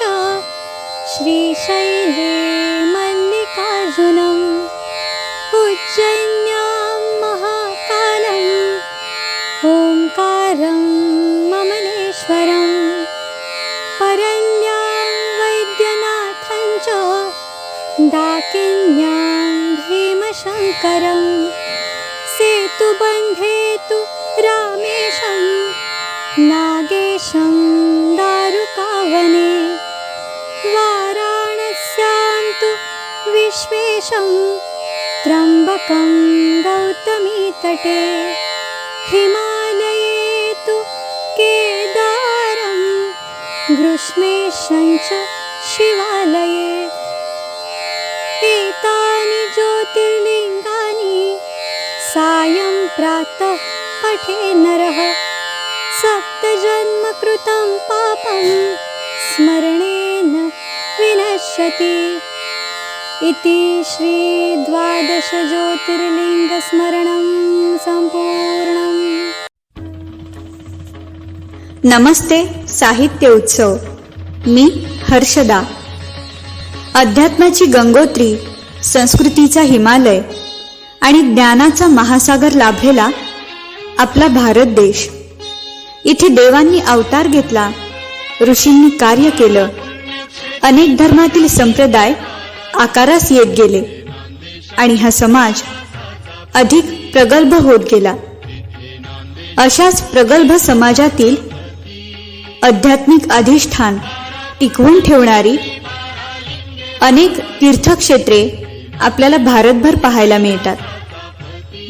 च श्रीशैले मल्लिकार्जुनम् उज्जयिन्यां महाकालम् ओंकारं ममलेश्वरं परल्यां वैद्यनाथं च डाकिन्यां भीमशङ्करं सेतुबन्धे तु रामेशं नागेशं दारुकावने वाराणस्यां तु विश्वेशं त्र्यम्बकं गौतमीतटे हिमालये तु केदारं ग्रीष्मेशं च शिवालये एतानि ज्योतिर्लिङ्गानि सायं प्रातः पठे नरः सप्तजन्मकृतं पापं स्मरणेन विनश्यति इति श्री 12 ज्योतिर्लिंगस्मरणं संपूर्णम्। नमस्ते साहित्य उत्सव। मी हर्षदा। अध्यात्माची गंगोत्री, संस्कृतीचा हिमालय आणि ज्ञानाचा महासागर लाभलेला आपला भारत देश। इथे देवांनी अवतार घेतला, ऋषींनी कार्य केलं, अनेक धर्मातील संप्रदाय आकारास येत गेले आणि हा समाज अधिक प्रगल्भ होत गेला। अशाच प्रगल्भ समाजातील आध्यात्मिक अधिष्ठान टिकवून ठेवणारी अनेक तीर्थक्षेत्रे आपल्याला भारतभर पाहायला मिळतात।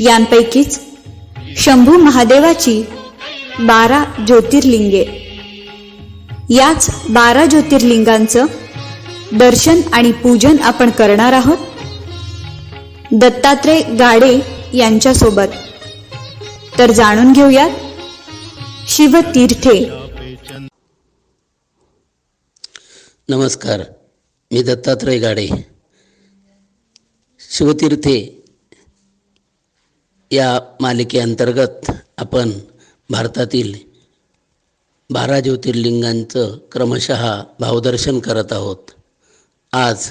यांपैकीच शंभू महादेवाची 12 ज्योतिर्लिंगे। याच 12 ज्योतिर्लिंगांचं दर्शन आणि पूजन आपण करणार आहोत दत्तात्रय गाडे यांच्यासोबत। तर जाणून घेऊयात शिवतीर्थे। नमस्कार, मी दत्तात्रय गाडे। शिवतीर्थे या मालिकेअंतर्गत आपण भारतातील 12 ज्योतिर्लिंगांचं क्रमशः भावदर्शन करत आहोत। आज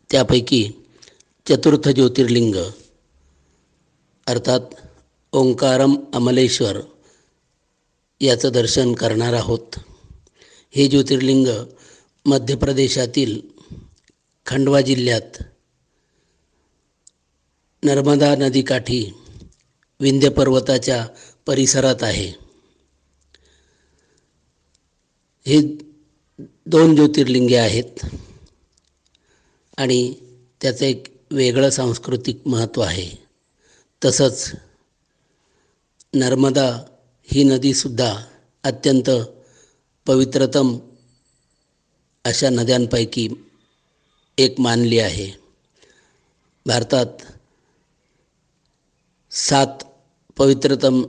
त्यापैकी चतुर्थ ज्योतिर्लिंग अर्थात ओंकारम अमलेश्वर याचं दर्शन करणार आहोत। हे ज्योतिर्लिंग मध्य प्रदेशातील खंडवा जिल्ह्यात नर्मदा नदीकाठी विंध्य पर्वताच्या परिसरात आहे। हे 2 ज्योतिर्लिंगे आहेत आणि त्याचं एक वेगळं सांस्कृतिक महत्त्व आहे। तसंच नर्मदा ही नदीसुद्धा अत्यंत पवित्रतम अशा नद्यांपैकी एक मानली आहे। भारतात 7 पवित्रतम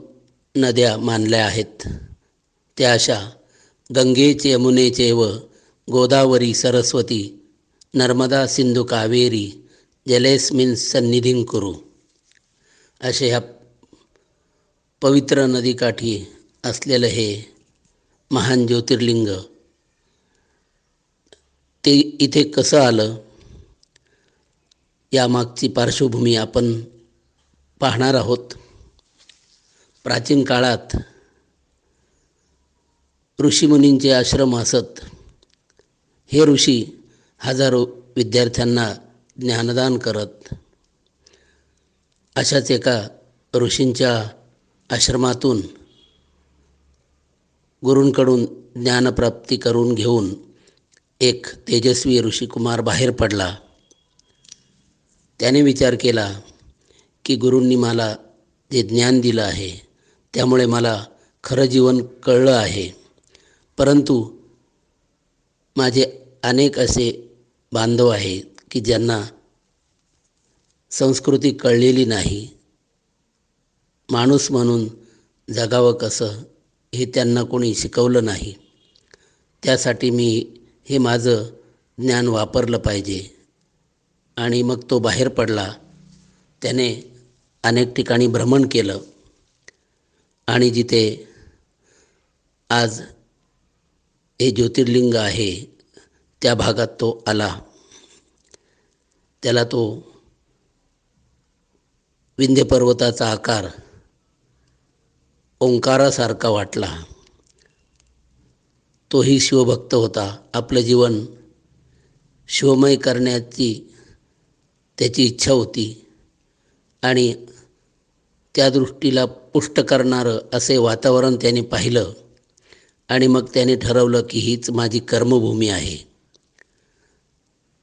नद्या मानल्या आहेत। त्या अशा गंगेच यमुनेचैव गोदावरी सरस्वती नर्मदा सिंधू कावेरी जलेस्मिन् सन्निधिं कुरु असे ह्या पवित्र नदीकाठी असलेलं हे महान ज्योतिर्लिंग ते इथे कसं आलं यामागची पार्श्वभूमी आपण पाहणार आहोत। प्राचीन काळात ऋषीमुनींचे आश्रम असत। हे ऋषी हजारो विद्यार्थ्यांना ज्ञानदान करत। अशाच एका ऋषींच्या आश्रमातून गुरूंकडून ज्ञानप्राप्ती करून घेऊन एक तेजस्वी ऋषिकुमार बाहेर पडला। त्याने विचार केला की गुरूंनी मला जे ज्ञान दिलं आहे त्यामुळे मला खरं जीवन कळलं आहे, परंतु माझे अनेक असे बांधव आहेत की ज्यांना संस्कृती कळलेली नाही। माणूस म्हणून जगावं कसं हे त्यांना कोणी शिकवलं नाही। त्यासाठी मी हे माझं ज्ञान वापरलं पाहिजे। आणि मग तो बाहेर पडला। त्याने अनेक ठिकाणी भ्रमण केलं आणि जिथे आज हे ज्योतिर्लिंग आहे त्या भागात तो आला. त्याला तो विंध्य पर्वताचा आकार ओंकारासारखा वाटला. तोही शिवभक्त होता. आपलं जीवन शिवमय करण्याची त्याची इच्छा होती आणि त्या दृष्टीला पुष्ट करणारं असे वातावरण त्याने पाहिलं आणि मग त्याने ठरवलं की हीच माझी कर्मभूमी आहे.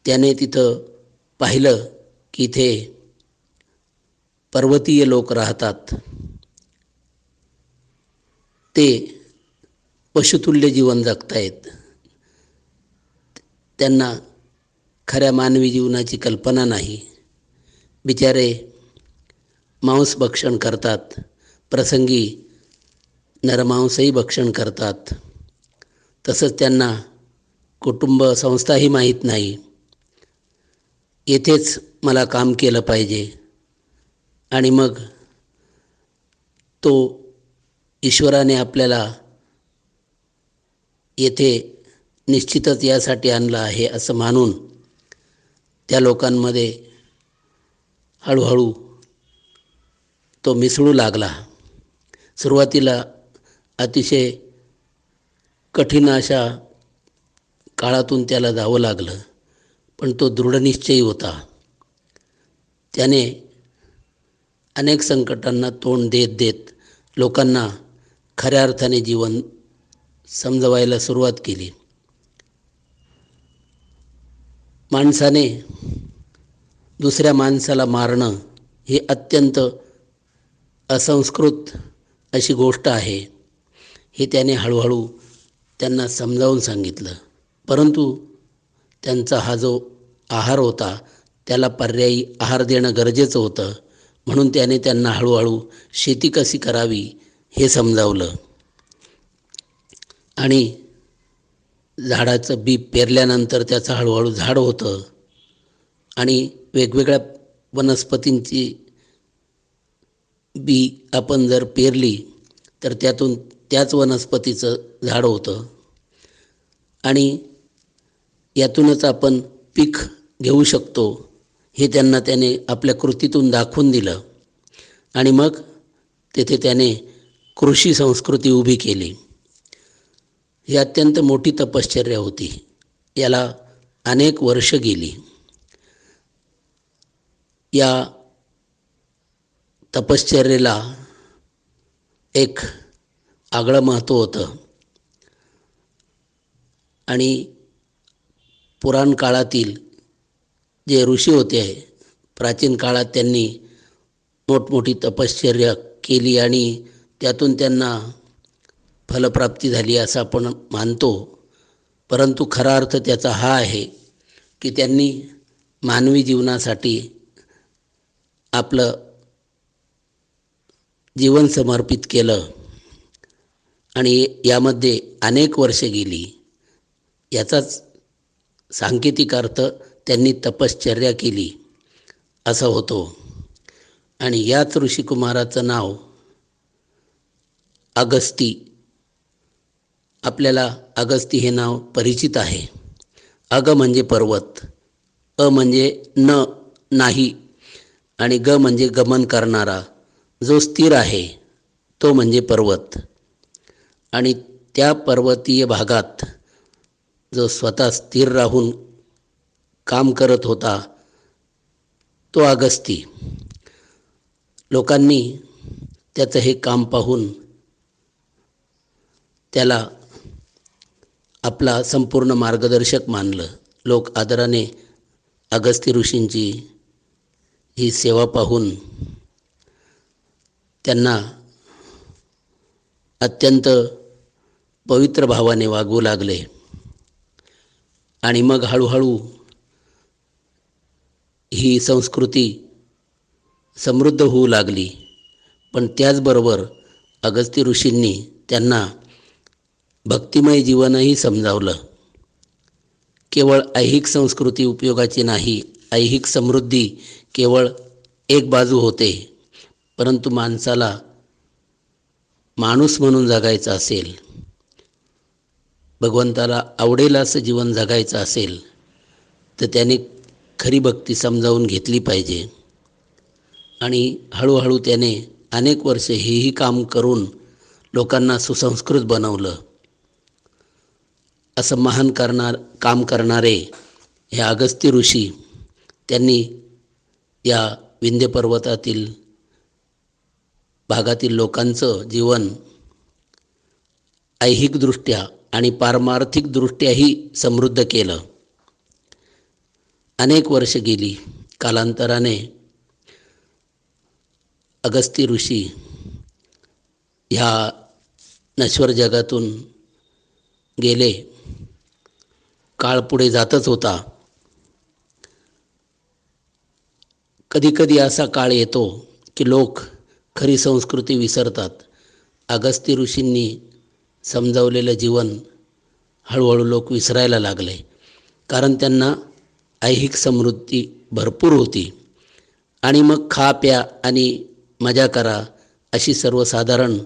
त्याने तिथं पाहिलं की इथे पर्वतीय लोक राहतात. ते पशुतुल्य जीवन जगतायत. त्यांना खऱ्या मानवी जीवनाची कल्पना नाही. बिचारे मांस भक्षण करतात, प्रसंगी नरमांसही भक्षण करतात. तसंच त्यांना कुटुंब संस्थाही माहीत नाही. येथेच मला काम केलं पाहिजे आणि मग तो ईश्वराने आपल्याला येथे निश्चितच यासाठी आणलं आहे असं मानून त्या लोकांमध्ये हळूहळू तो मिसळू लागला. सुरुवातीला अतिशय कठीण अशा काळातून त्याला जावं लागलं, पण तो दृढनिश्चयी होता. त्याने अनेक संकटांना तोंड देत देत लोकांना खऱ्या अर्थाने जीवन समजवायला सुरुवात केली. माणसाने दुसऱ्या माणसाला मारणं ही अत्यंत असंस्कृत अशी गोष्ट आहे, हे त्याने हळूहळू त्यांना समजावून सांगितलं. परंतु त्यांचा हा जो आहार होता त्याला पर्यायी आहार देणं गरजेचं होतं. म्हणून त्याने त्यांना हळूहळू शेती कशी करावी हे समजावलं आणि झाडाचं बी पेरल्यानंतर त्याचं हळूहळू झाड होतं आणि वेगवेगळ्या वनस्पतींची बी आपण जर पेरली तर त्यातून त्याच वनस्पतीचं झाड होतं आणि यातूनच आपण पीक घेऊ शकतो हे त्यांना त्याने आपल्या कृतीतून दाखवून दिलं. आणि मग तेथे त्याने कृषी संस्कृती उभी केली. ही अत्यंत मोठी तपश्चर्या होती. याला अनेक वर्ष गेली. या तपश्चर्येला एक आगळं महत्त्व होतं आणि पुराण काळातील जे ऋषी होते प्राचीन काळात त्यांनी मोठमोठी तपश्चर्या केली आणि त्यातून त्यांना फलप्राप्ती झाली असं आपण मानतो. परंतु खरा अर्थ त्याचा हा आहे की त्यांनी मानवी जीवनासाठी आपलं जीवन समर्पित केलं आणि यामध्ये अनेक वर्षे गेली. याचाच सांकेतिक अर्थ त्यांनी तपश्चर्या केली असा होतो. आणि याच ऋषिकुमाराचं नाव अगस्ती. आपल्याला अगस्ती हे नाव परिचित आहे. अग म्हणजे पर्वत, अ म्हणजे नाही आणि ग म्हणजे गमन करणारा. जो स्थिर आहे तो म्हणजे पर्वत. आणि त्या पर्वतीय भागात जो स्वतः स्थिर राहून काम करत होता तो अगस्ती. लोकांनी त्याचं हे काम पाहून त्याला आपला संपूर्ण मार्गदर्शक मानलं. लोक आदराने अगस्ती ऋषींची ही सेवा पाहून त्यांना अत्यंत पवित्र भावाने वागवू लागले. आणि मग हळूहळू ही संस्कृती समृद्ध होऊ लागली. पण त्याचबरोबर अगस्ती ऋषींनी त्यांना भक्तिमय जीवनही समजावलं. केवळ ऐहिक संस्कृती उपयोगाची नाही. ऐहिक समृद्धी केवळ एक बाजू होते, परंतु माणसाला माणूस म्हणून जगायचं असेल भगवंताला आवडेल असं जीवन जगायचं असेल तर त्याने खरी भक्ती समजावून घेतली पाहिजे. आणि हळूहळू त्याने अनेक वर्षे हेही काम करून लोकांना सुसंस्कृत बनवलं. असं महान काम करणारे हे अगस्त्य ऋषी, त्यांनी या विंध्य पर्वतातील भागातील लोकांचं जीवन ऐहिकदृष्ट्या आणि पारमार्थिकदृष्ट्याही समृद्ध केलं. अनेक वर्ष गेली. कालांतराने अगस्त्य ऋषी ह्या नश्वर जगातून गेले. काळ पुढे जातच होता. कधीकधी असा काळ येतो की लोक खरी संस्कृती विसरतात. अगस्त्य ऋषींनी समजावलेलं जीवन हळूहळू लोक विसरायला लागले, कारण त्यांना ऐहिक समृद्धी भरपूर होती. आणि मग खा प्या आणि मजा करा अशी सर्वसाधारण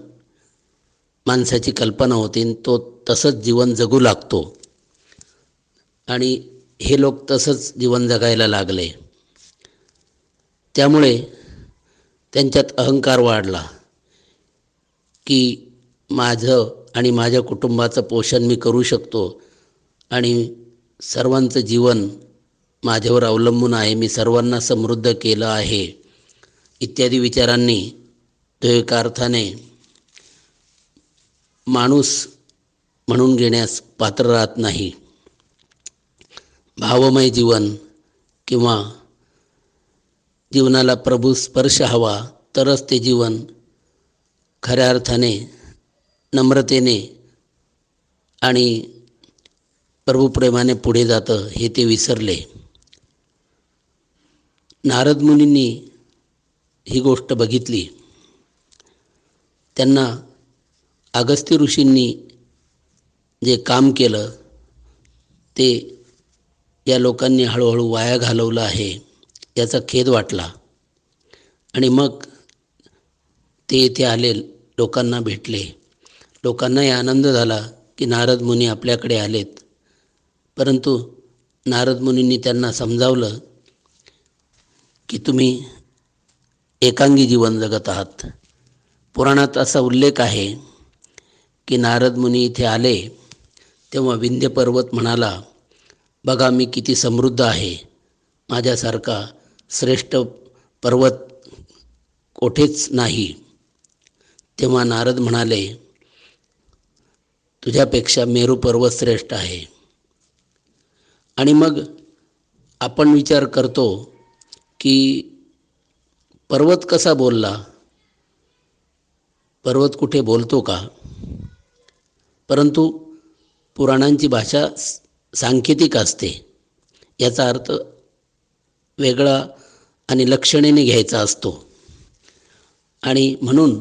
माणसाची कल्पना होती. तो तसंच जीवन जगू लागतो आणि हे लोक तसंच जीवन जगायला लागले. त्यामुळे त्यांच्यात अहंकार वाढला की माझं आणि माझ्या कुटुंबाचं पोषण मी करू शकतो आणि सर्वांचं जीवन माझ्यावर अवलंबून आहे, मी सर्वांना समृद्ध केलं आहे इत्यादी विचारांनी तो एका अर्थाने माणूस म्हणून घेण्यास पात्र राहत नाही. भावमय जीवन किंवा जीवनाला प्रभू स्पर्श हवा तरच ते जीवन खऱ्या अर्थाने नम्रतेने आणि प्रभुप्रेमाने पुढे जातं हे ते विसरले. नारद मुनींनी ही गोष्ट बघितली. त्यांना अगस्त्य ऋषींनी जे काम केलं ते या लोकांनी हळूहळू वाया घालवलं आहे याचा खेद वाटला. आणि मग ते येथे आले, लोकांना भेटले. लोकांनाही आनंद झाला की नारद मुनी आपल्याकडे आलेत. परंतु नारद मुनींनी त्यांना समजावलं की तुम्ही एकांगी जीवन जगत आहात. पुराणात असा उल्लेख आहे की नारद मुनी इथे आले तेव्हा विंध्य पर्वत म्हणाला, बघा मी किती समृद्ध आहे, माझ्यासारखा श्रेष्ठ पर्वत कोठेच नाही. तेव्हा नारद म्हणाले, तुझ्यापेक्षा मेरू पर्वत श्रेष्ठ आहे. आणि मग आपण विचार करतो की पर्वत कसा बोलला, पर्वत कुठे बोलतो का? परंतु पुराणांची भाषा सांकेतिक असते. याचा अर्थ वेगळा आणि लक्षणेने घ्यायचा असतो. आणि म्हणून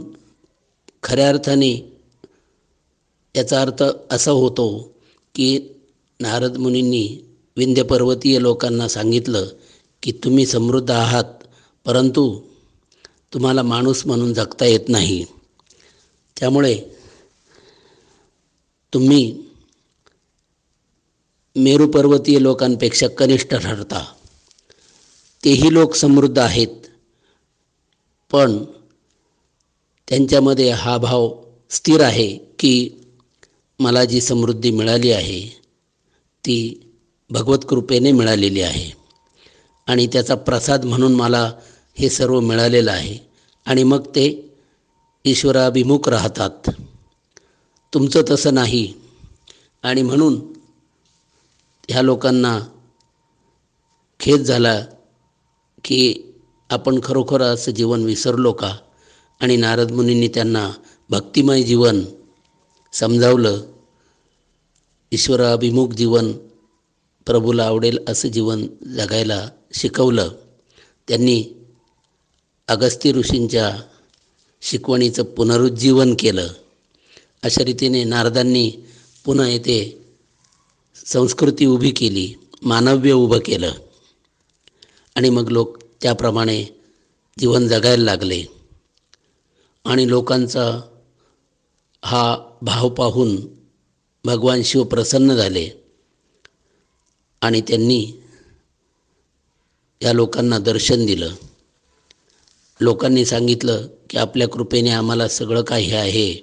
खऱ्या अर्थाने याचा अर्थ असा होतो की नारद मुनींनी विंध्य पर्वतीय लोकांना सांगितलं की तुम्ही समृद्ध आहात, परंतु तुम्हाला माणूस म्हणून जगता येत नाही. त्यामुळे तुम्ही मेरू पर्वतीय लोकांपेक्षा कनिष्ठ ठरता. तेही लोक समृद्ध आहेत, पण त्यांच्यामध्ये हा भाव स्थिर आहे की मला जी समृद्धी मिळाली आहे ती भगवत कृपेने मिळालेली आहे आणि त्याचा प्रसाद म्हणून मला हे सर्व मिळालेलं आहे. आणि मग ते ईश्वराभिमुख राहतात. तुमचं तसं नाही. आणि म्हणून ह्या लोकांना खेद झाला की आपण खरोखर असं जीवन विसरलो का? आणि नारद मुनींनी त्यांना भक्तिमय जीवन समजावलं. ईश्वराभिमुख जीवन, प्रभूला आवडेल असं जीवन जगायला शिकवलं. त्यांनी अगस्त्य ऋषींच्या शिकवणीचं पुनरुज्जीवन केलं. अशा रीतीने नारदांनी पुन्हा येथे संस्कृती उभी केली, मानव्य उभं केलं. आणि मग लोक त्याप्रमाणे जीवन जगायला लागले. आणि लोकांचा हा भाव पाहून भगवान शिव प्रसन्न झाले आणि त्यांनी या लोकांना दर्शन दिलं. लोकांनी सांगितलं की आपल्या कृपेने आम्हाला सगळं काही आहे,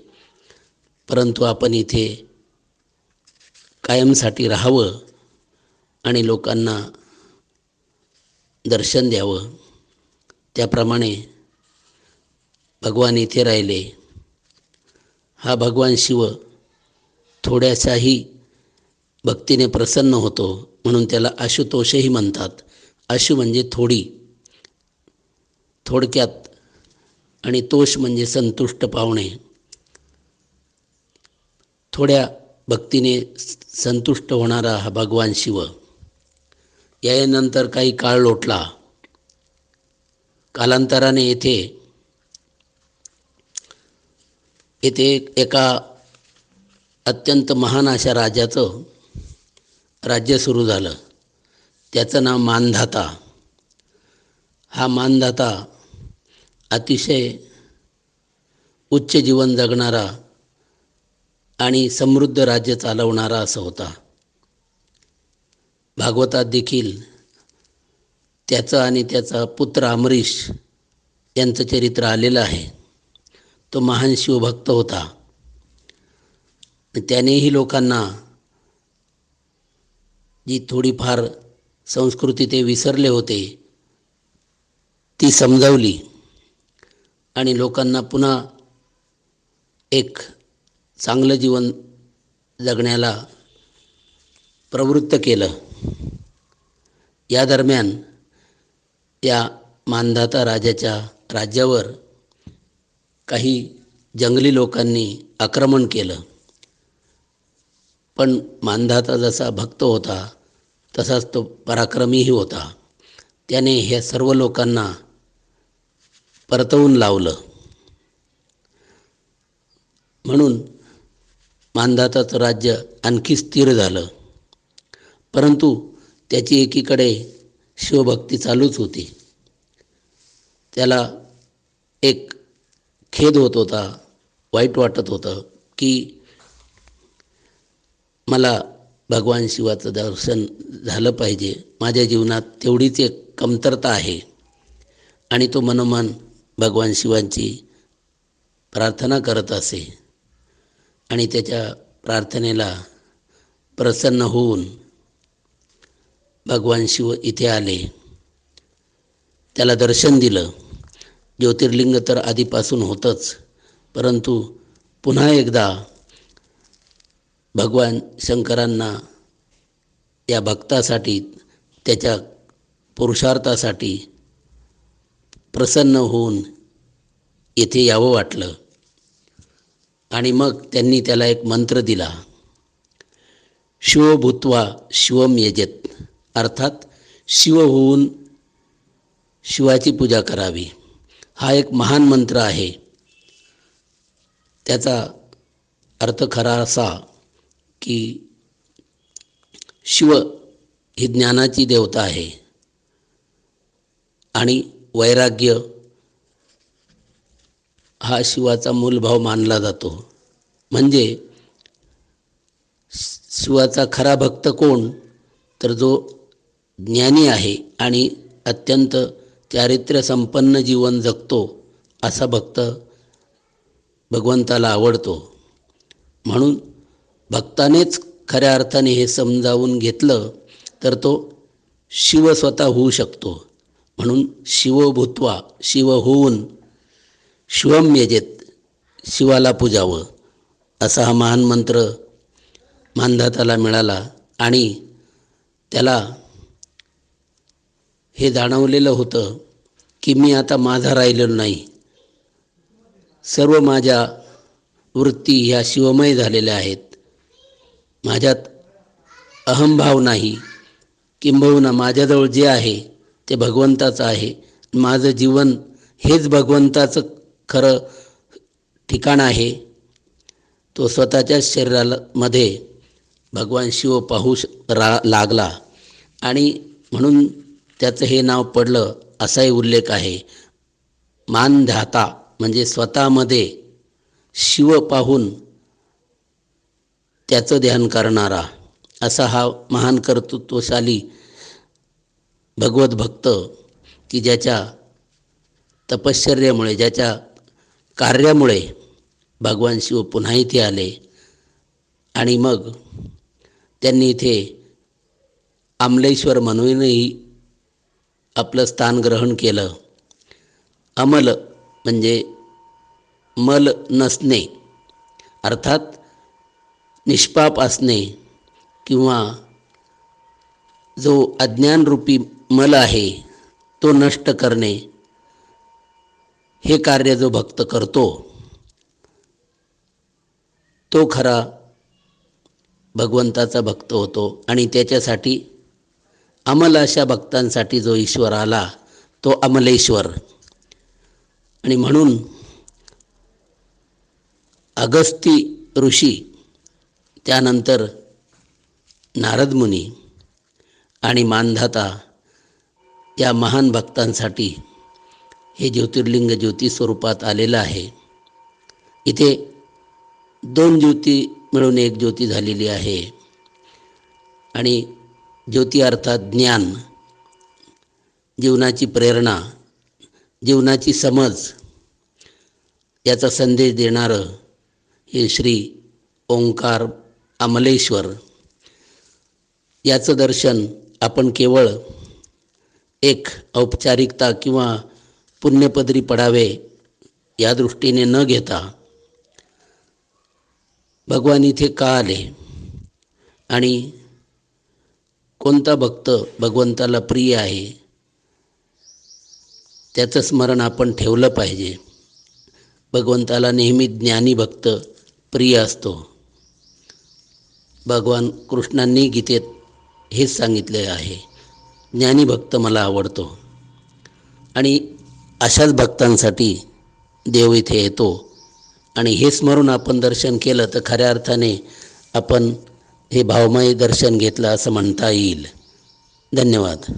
परंतु आपण इथे कायमसाठी राहावं आणि लोकांना दर्शन द्यावं. त्याप्रमाणे भगवान इथे राहिले. हा भगवान शिव थोड्याशाही भक्तीने प्रसन्न होतो, म्हणून त्याला आशुतोषही म्हणतात. आशु म्हणजे थोडी, थोडक्यात, आणि तोष म्हणजे संतुष्ट पावणे. थोड्या भक्तीने संतुष्ट होणारा हा भगवान शिव. यानंतर काही काळ लोटला. कालांतराने येथे एका अत्यंत महान अशा राजाचं राज्य सुरू झालं. त्याचं नाव मानधाता. हा मानधाता अतिशय उच्च जीवन जगणारा आणि समृद्ध राज्य चालवणारा असा होता. भागवतात देखील त्याचं आणि त्याचा पुत्र अमरीश यांचं चरित्र आलेलं आहे. तो महान शिवभक्त होता. त्यानेही लोकांना जी थोडीफार संस्कृती ते विसरले होते ती समजावली आणि लोकांना पुन्हा एक चांगलं जीवन जगण्याला प्रवृत्त केलं. या दरम्यान या मानधाता राजाच्या राज्यावर काही जंगली लोकांनी आक्रमण केलं. पण मानधाता जसा भक्त होता तसाच तो पराक्रमीही होता. त्याने ह्या सर्व लोकांना परतवून लावलं. म्हणून मानधाताचं राज्य आणखी स्थिर झालं. परंतु त्याची एकीकडे शिवभक्ती चालूच होती. त्याला एक खेद होत होता, वाईट वाटत होतं की मला भगवान शिवाचं दर्शन झालं पाहिजे. माझ्या जीवनात तेवढीच एक कमतरता आहे. आणि तो मनोमन भगवान शिवांची प्रार्थना करत असे. आणि त्याच्या प्रार्थनेला प्रसन्न होऊन भगवान शिव इथे आले. त्याला दर्शन दिलं. ज्योतिर्लिंग तर आधीपासून होतंच, परंतु पुन्हा एकदा भगवान शंकरांना या भक्तासाठी, त्याच्या पुरुषार्थासाठी प्रसन्न होऊन येथे यावं वाटलं. आणि मग त्यांनी त्याला एक मंत्र दिला. शिव भूत्वा शिवम यजेत, अर्थात शिव होऊन शिवाची पूजा करावी. हा एक महान मंत्र आहे. त्याचा अर्थ खरा असा की शिव ही ज्ञानाची देवता आहे आणि वैराग्य हा शिवाचा मूलभाव मानला जातो. म्हणजे शिवाचा खरा भक्त कोण, तर जो ज्ञानी आहे आणि अत्यंत चारित्र्यसंपन्न जीवन जगतो असा भक्त भगवंताला आवडतो. म्हणून भक्तानेच खऱ्या अर्थाने हे समजावून घेतलं तर तो शिव स्वतः होऊ शकतो. म्हणून शिव भूत्वा, शिव होऊन शिवम यजेत, शिवाला पूजावं, असा हा महान मंत्र मानधाताला मिळाला. आणि त्याला हे जाणवलेलं होतं की मी आता माझा राहिलेलो नाही. सर्व माझ्या वृत्ती ह्या शिवमय झालेल्या आहेत. माझ्यात अहंभाव नाही. किंबहुना माझ्याजवळ जे आहे ते भगवंताचं आहे. माझं जीवन हेच भगवंताचं खरं ठिकाण आहे. तो स्वतःच्याच शरीरामध्ये भगवान शिव पाहू लागला आणि म्हणून त्याचं हे नाव पडलं असाही उल्लेख आहे. मानधाता म्हणजे स्वतःमध्ये शिव पाहून त्याचं ध्यान करणारा असा हा महान कर्तृत्वशाली भगवत भक्त की ज्याच्या तपश्चर्यामुळे, ज्याच्या कार्यामुळे भगवान शिव पुन्हा इथे आले आणि मग त्यांनी इथे अमलेश्वर म्हणूनही आपलं स्थान ग्रहण केलं. अमल म्हणजे मल नसणे, अर्थात निष्पाप असणे किंवा जो अज्ञानरूपी मल आहे तो नष्ट करणे, हे कार्य जो भक्त करतो तो खरा भगवंताचा भक्त होतो. आणि त्याच्यासाठी अमल अशा भक्तांसाठी जो ईश्वर आला तो अमलेश्वर. आणि म्हणून अगस्ती ऋषी, त्यानंतर नारद मुनी आणि मानधाता या महान भक्तांसाठी हे ज्योतिर्लिंग ज्योती स्वरूपात आलेलं आहे. इथे 2 ज्योती मिळून 1 ज्योती झालेली आहे. आणि ज्योती अर्थात ज्ञान, जीवनाची प्रेरणा, जीवनाची समज याचा संदेश देणारं हे श्री ओंकार अमलेश्वर याचं दर्शन आपण केवळ एक औपचारिकता किंवा पुण्यपदरी पडावे या दृष्टीने न घेता भगवान इथे का आले आणि कोणता भक्त भगवंताला प्रिय आहे त्याचं स्मरण आपण ठेवलं पाहिजे. भगवंताला नेहमी ज्ञानी भक्त प्रिय असतो. भगवान कृष्णांनी गीतेत हेच सांगितले आहे, ज्ञानी भक्त मला आवडतो. आणि अशाच भक्तांसाठी देव इथे येतो. आणि हे स्मरून आपण दर्शन केलं तर खऱ्या अर्थाने आपण हे भावमय दर्शन घेतलं असं म्हणता येईल. धन्यवाद.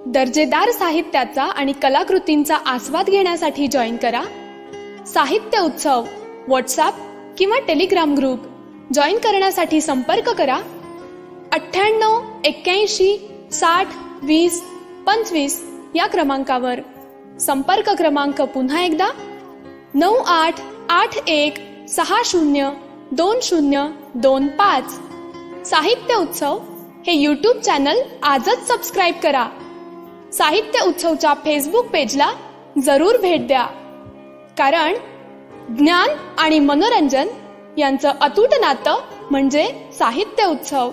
दर्जेदार साहित्याचा आणि कलाकृतींचा आस्वाद घेण्यासाठी जॉईन करा साहित्य उत्सव व्हॉट्सॲप किंवा टेलिग्राम ग्रुप. जॉईन करण्यासाठी संपर्क करा 98 81 60 20 25 या क्रमांकावर. संपर्क क्रमांक पुन्हा एकदा 9881 60 2025. साहित्य उत्सव हे यूट्यूब चॅनल आजच सबस्क्राईब करा. साहित्य उत्सवच्या फेसबुक पेजला जरूर भेट द्या, कारण ज्ञान आणि मनोरंजन यांचं अतूट नातं म्हणजे साहित्य उत्सव.